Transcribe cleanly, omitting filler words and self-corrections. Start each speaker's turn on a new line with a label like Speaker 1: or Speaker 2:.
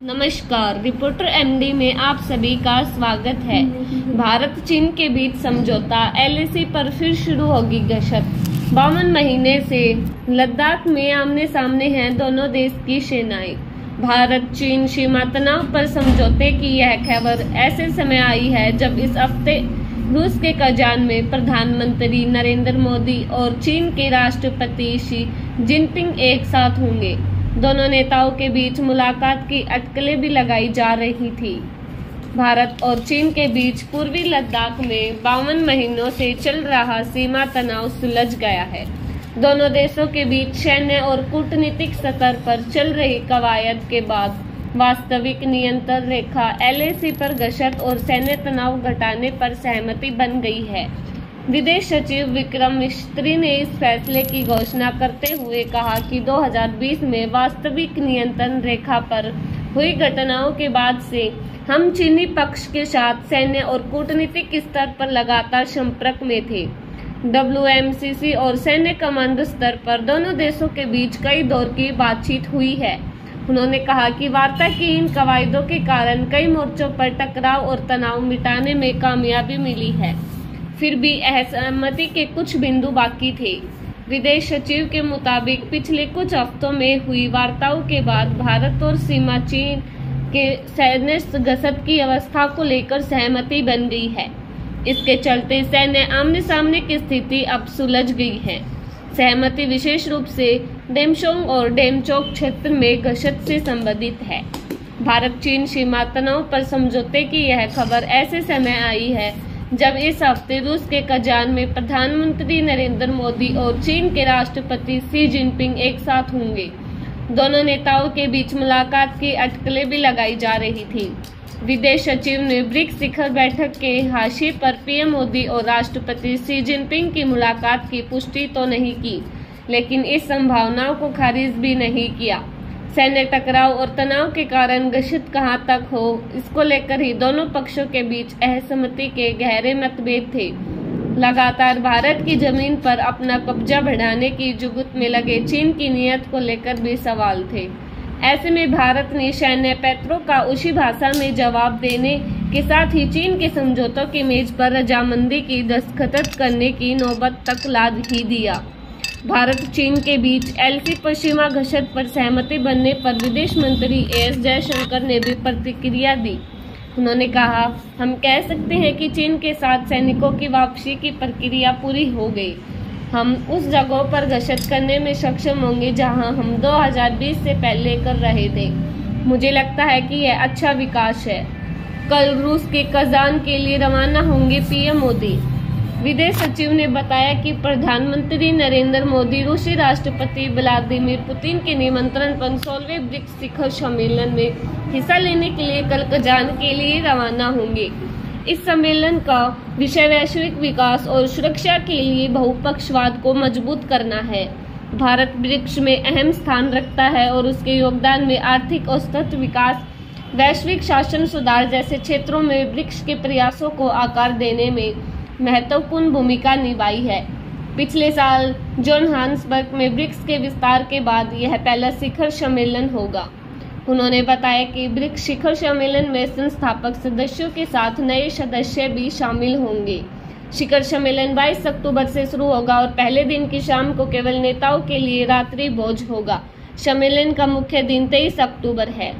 Speaker 1: नमस्कार, reporter MD में आप सभी का स्वागत है। भारत चीन के बीच समझौता एलएसी पर फिर शुरू होगी गश्त। 52 महीने से लद्दाख में आमने सामने हैं दोनों देश की सेनाएं। भारत चीन सीमा तनाव पर समझौते की यह खबर ऐसे समय आई है जब इस हफ्ते रूस के कजान में प्रधानमंत्री नरेंद्र मोदी और चीन के राष्ट्रपति शी जिनपिंग एक साथ होंगे। दोनों नेताओं के बीच मुलाकात की अटकलें भी लगाई जा रही थी। भारत और चीन के बीच पूर्वी लद्दाख में 52 महीनों से चल रहा सीमा तनाव सुलझ गया है। दोनों देशों के बीच सैन्य और कूटनीतिक स्तर पर चल रही कवायद के बाद वास्तविक नियंत्रण रेखा एलएसी पर गश्त और सैन्य तनाव घटाने पर सहमति बन गई है। विदेश सचिव विक्रम मिस्री ने इस फैसले की घोषणा करते हुए कहा कि 2020 में वास्तविक नियंत्रण रेखा पर हुई घटनाओं के बाद से हम चीनी पक्ष के साथ सैन्य और कूटनीतिक स्तर पर लगातार संपर्क में थे। WMCC और सैन्य कमांडो स्तर पर दोनों देशों के बीच कई दौर की बातचीत हुई है। उन्होंने कहा कि वार्ता की इन कवायदों के कारण कई मोर्चों पर टकराव और तनाव मिटाने में कामयाबी मिली है। फिर भी असहमति के कुछ बिंदु बाकी थे। विदेश सचिव के मुताबिक पिछले कुछ हफ्तों में हुई वार्ताओं के बाद भारत और सीमा चीन के सैन्य गश्त की अवस्था को लेकर सहमति बन गई है। इसके चलते सैन्य आमने सामने की स्थिति अब सुलझ गई है। सहमति विशेष रूप से डेमशोंग और डेमचोक क्षेत्र में गश्त से संबंधित है। भारत चीन सीमा तनाव पर समझौते की यह खबर ऐसे समय आई है जब इस हफ्ते रूस के कजान में प्रधानमंत्री नरेंद्र मोदी और चीन के राष्ट्रपति शी जिनपिंग एक साथ होंगे। दोनों नेताओं के बीच मुलाकात की अटकलें भी लगाई जा रही थी। विदेश सचिव ने ब्रिक्स शिखर बैठक के हाशिए पर पीएम मोदी और राष्ट्रपति शी जिनपिंग की मुलाकात की पुष्टि तो नहीं की, लेकिन इस संभावनाओं को खारिज भी नहीं किया। सैन्य टकराव और तनाव के कारण गश्त कहां तक हो, इसको लेकर ही दोनों पक्षों के बीच असहमति के गहरे मतभेद थे। लगातार भारत की जमीन पर अपना कब्जा बढ़ाने की जुगत में लगे चीन की नीयत को लेकर भी सवाल थे। ऐसे में भारत ने सैन्य पैंतरों का उसी भाषा में जवाब देने के साथ ही चीन के समझौतों की मेज पर रजामंदी की दस्तखत करने की नौबत तक ला ही दिया। भारत चीन के बीच एलएसी पर सीमा गश्त पर सहमति बनने पर विदेश मंत्री एस जयशंकर ने भी प्रतिक्रिया दी। उन्होंने कहा, हम कह सकते हैं कि चीन के साथ सैनिकों की वापसी की प्रक्रिया पूरी हो गई। हम उस जगहों पर गश्त करने में सक्षम होंगे जहां हम 2020 से पहले कर रहे थे। मुझे लगता है कि यह अच्छा विकास है। कल रूस के कजान के लिए रवाना होंगे पीएम मोदी। विदेश सचिव ने बताया कि प्रधानमंत्री नरेंद्र मोदी रूसी राष्ट्रपति व्लादिमीर पुतिन के निमंत्रण पर 16वें ब्रिक्स शिखर सम्मेलन में हिस्सा लेने के लिए कल कजान के लिए रवाना होंगे। इस सम्मेलन का विषय वैश्विक विकास और सुरक्षा के लिए बहुपक्षवाद को मजबूत करना है। भारत ब्रिक्स में अहम स्थान रखता है और उसके योगदान में आर्थिक और सतत विकास, वैश्विक शासन सुधार जैसे क्षेत्रों में ब्रिक्स के प्रयासों को आकार देने में महत्वपूर्ण भूमिका निभाई है। पिछले साल जोहान्सबर्ग में ब्रिक्स के विस्तार के बाद यह पहला शिखर सम्मेलन होगा। उन्होंने बताया कि ब्रिक्स शिखर सम्मेलन में संस्थापक सदस्यों के साथ नए सदस्य भी शामिल होंगे। शिखर सम्मेलन 22 अक्टूबर से शुरू होगा और पहले दिन की शाम को केवल नेताओं के लिए रात्रि भोज होगा। सम्मेलन का मुख्य दिन 23 अक्टूबर है।